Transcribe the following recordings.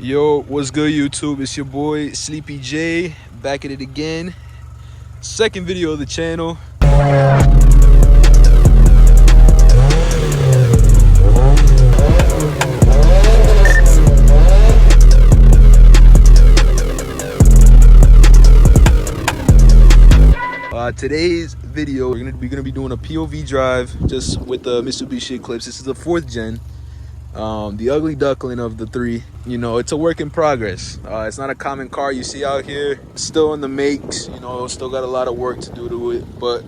Yo, what's good YouTube? It's your boy Sleepy J, back at it again. Second video of the channel. Today's video, we're gonna be doing a POV drive just with the Mitsubishi Eclipse. This is the 4th gen. The ugly duckling of the three. You know, it's a work in progress. It's not a common car you see out here. It's still in the makes, you know, still got a lot of work to do to it. But,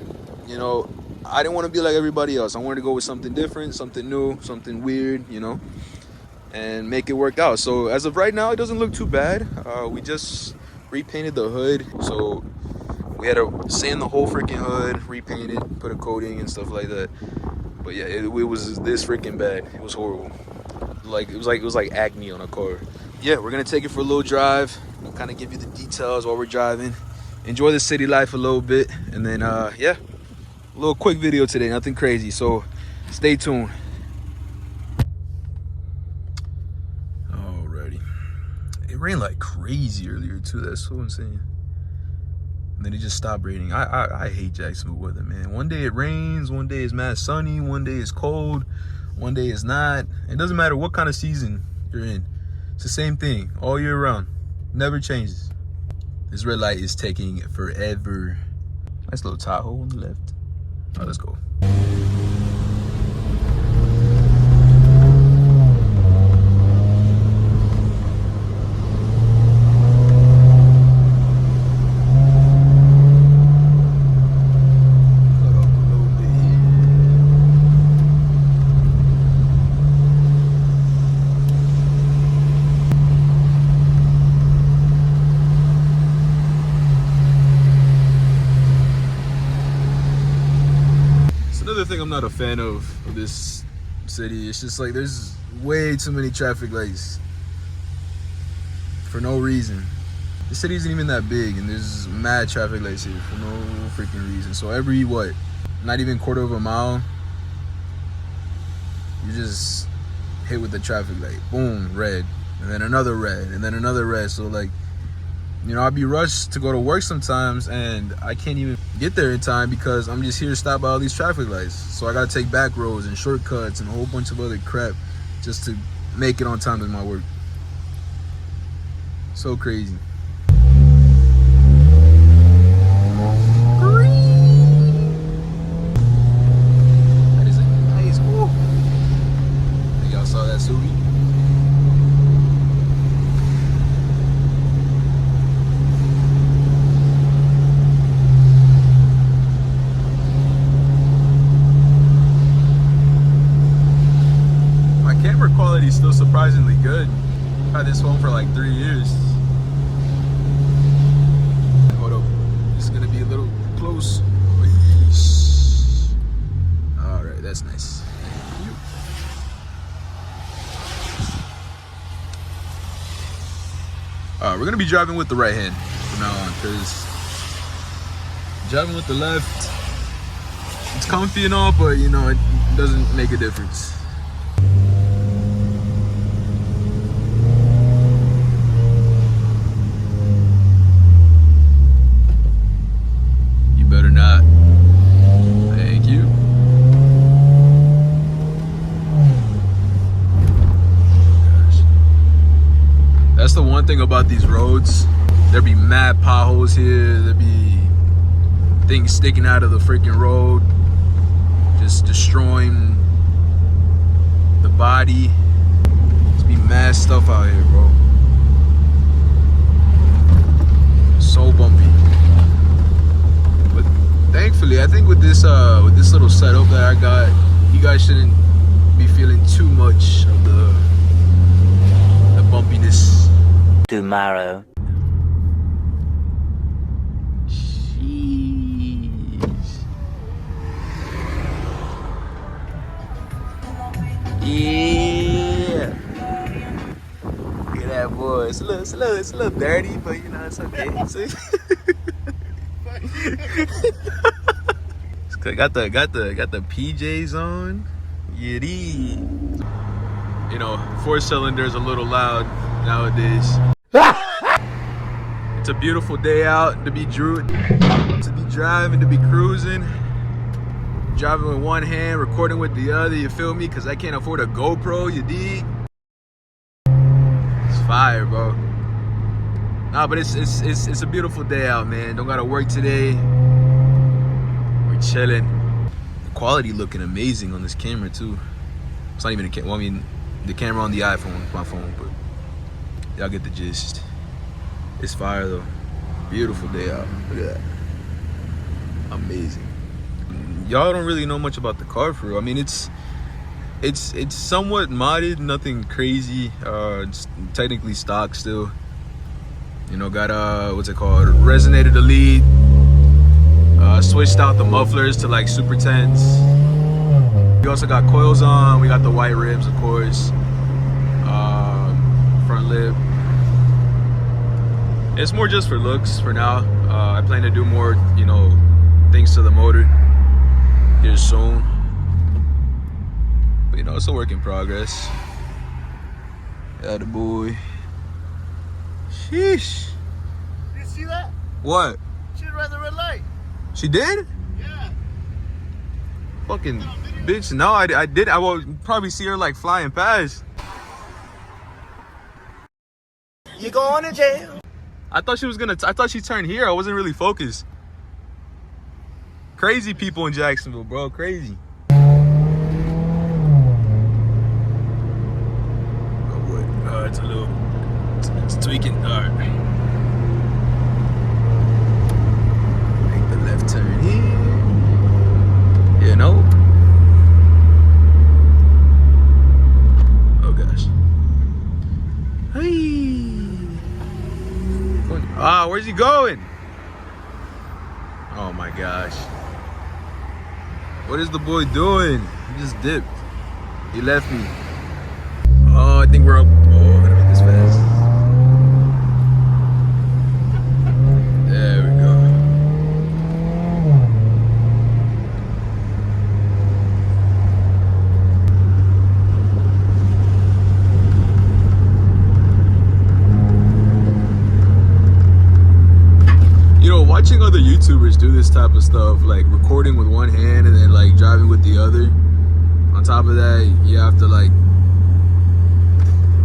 you know, I didn't want to be like everybody else. I wanted to go with something different, something new, something weird, you know, and make it work out. So as of right now, it doesn't look too bad. We just repainted the hood. So we had to sand the whole freaking hood, repaint it, put a coating and stuff like that. But yeah, it was this freaking bad. It was horrible. It was like acne on a car. Yeah, we're gonna take it for a little drive. We'll kind of give you the details while we're driving. Enjoy the city life a little bit, and then yeah, a little quick video today, nothing crazy. So stay tuned. Alrighty, it rained like crazy earlier too. That's so insane. And then it just stopped raining. I hate Jacksonville weather, man. One day it rains, one day it's mad sunny, one day it's cold, one day it's not. It doesn't matter what kind of season you're in. It's the same thing all year round. Never changes. This red light is taking forever. Nice little Tahoe on the left. All right, let's go. Another thing I'm not a fan of this city, it's just like there's way too many traffic lights for no reason. The city isn't even that big and there's mad traffic lights here for no freaking reason. So every not even quarter of a mile, you just hit with the traffic light, boom, red, and then another red, and then another red. So like, you know, I'd be rushed to go to work sometimes and I can't even get there in time because I'm just here to stop by all these traffic lights. So I gotta take back roads and shortcuts and a whole bunch of other crap just to make it on time to my work. So crazy. That is a nice, woo. I think y'all saw that, Subi. Quality's still surprisingly good. I've had this phone for like 3 years. Hold up, it's gonna be a little close. All right, that's nice. We're gonna be driving with the right hand from now on, because driving with the left, it's comfy and all, but you know, it doesn't make a difference. That's the one thing about these roads. There'd be mad potholes here. There'd be things sticking out of the freaking road, just destroying the body. There'd be mad stuff out here, bro. So bumpy. But thankfully, I think with this little setup that I got, you guys shouldn't be feeling too much of the bumpiness. Tomorrow. Jeez. Yeah. Look at that boy. It's a little dirty, but you know it's okay. got the PJs on. Yiddy. You know, 4 cylinders a little loud. nowadays. It's a beautiful day out to be driving, to be cruising. Driving with one hand, recording with the other, you feel me? Cause I can't afford a GoPro, you dig? It's fire, bro. Nah, but it's a beautiful day out, man. Don't gotta work today. We're chilling. The quality looking amazing on this camera too. It's not even a camera. Well, I mean, the camera on the iPhone, my phone, but y'all get the gist. It's fire though. Beautiful day out. Look at that. Amazing. Y'all don't really know much about the car for real. I mean, it's somewhat modded, nothing crazy. It's technically stock still. You know, got what's it called? Resonated the lead. Switched out the mufflers to like super tense. We also got coils on. We got the white rims, of course. Front lip. It's more just for looks for now. I plan to do more, you know, things to the motor here soon. But you know, it's a work in progress. Yeah, the boy. Sheesh. Did you see that? What? She ran the red light. She did? Yeah. Fucking bitch. No, I did. I will probably see her like flying past. You going to jail? I thought she was gonna. I thought she turned here. I wasn't really focused. Crazy people in Jacksonville, bro. Crazy. Oh boy. It's a little. It's tweaking. All right. Make the left turn here. You know. Oh gosh. Hey. Ah, where's he going? Oh my gosh. What is the boy doing? He just dipped. He left me. Oh, I think we're up. Oh, I gotta make this fast. There we go. You know, watching other YouTubers do this type of stuff, like recording with one hand and then like driving with the other. On top of that, you have to like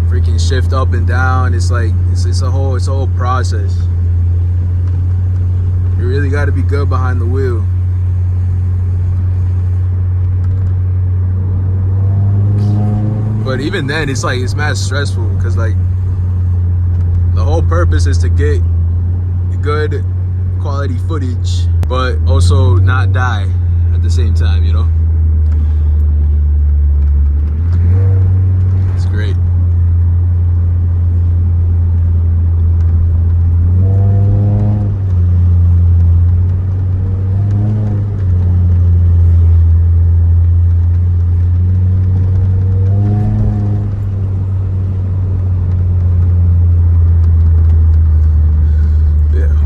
freaking shift up and down. It's like it's a whole process. You really got to be good behind the wheel. But even then, it's like it's mad stressful because like the whole purpose is to get good quality footage, but also not die at the same time, you know? It's great.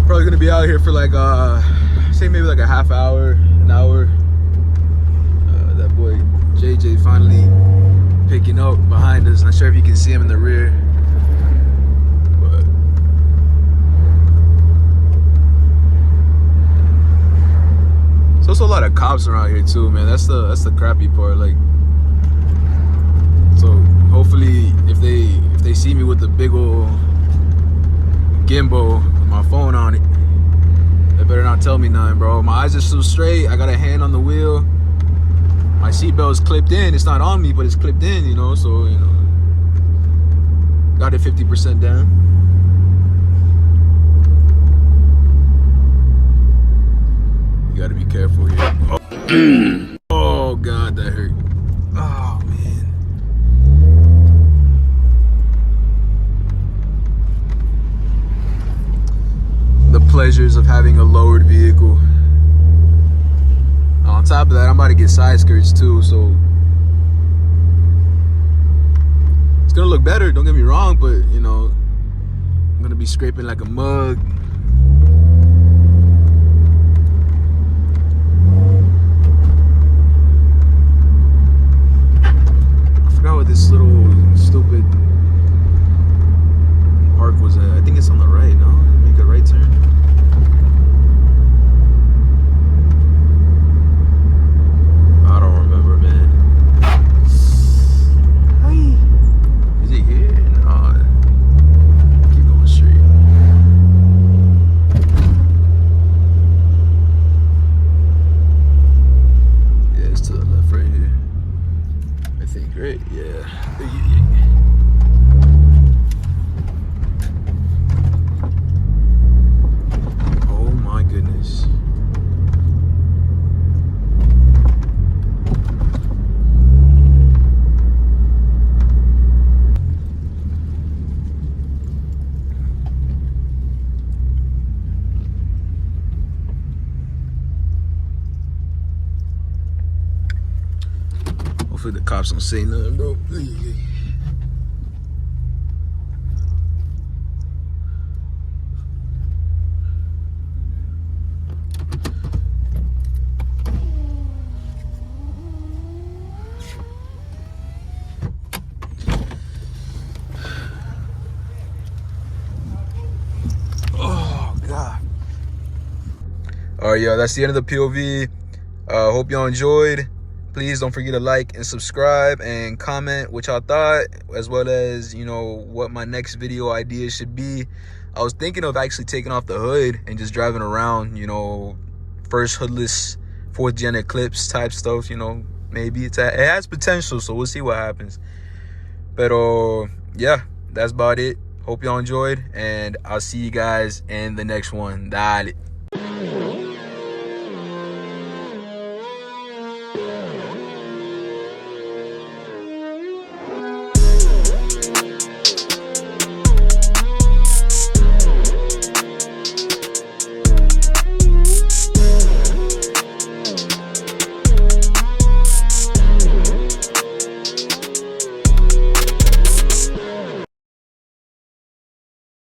Probably gonna be out here for like say maybe like a half hour, an hour. That boy JJ finally picking up behind us. Not sure if you can see him in the rear, but there's also a lot of cops around here too, man. That's the crappy part. Like, so hopefully if they see me with the big old gimbal, my phone on it, they better not tell me nothing, bro. My eyes are so straight. I got a hand on the wheel. My seatbelt is clipped in. It's not on me, but it's clipped in, you know. So, you know, got it 50% down. You gotta be careful here. Oh, oh God, that hurt. Oh man. The pleasures of having a lowered vehicle. On top of that, I'm about to get side skirts too, so it's gonna look better, don't get me wrong, but you know, I'm gonna be scraping like a mug. I forgot what this little stupid Hopefully the cops don't say nothing, bro. Oh God. All right, yo, that's the end of the POV. Hope y'all enjoyed. Please don't forget to like and subscribe and comment what y'all thought, as well as, you know, what my next video idea should be. I was thinking of actually taking off the hood and just driving around, you know, first hoodless 4th Gen Eclipse type stuff, you know. Maybe it has potential, so we'll see what happens. But yeah, that's about it. Hope y'all enjoyed, and I'll see you guys in the next one. Dale.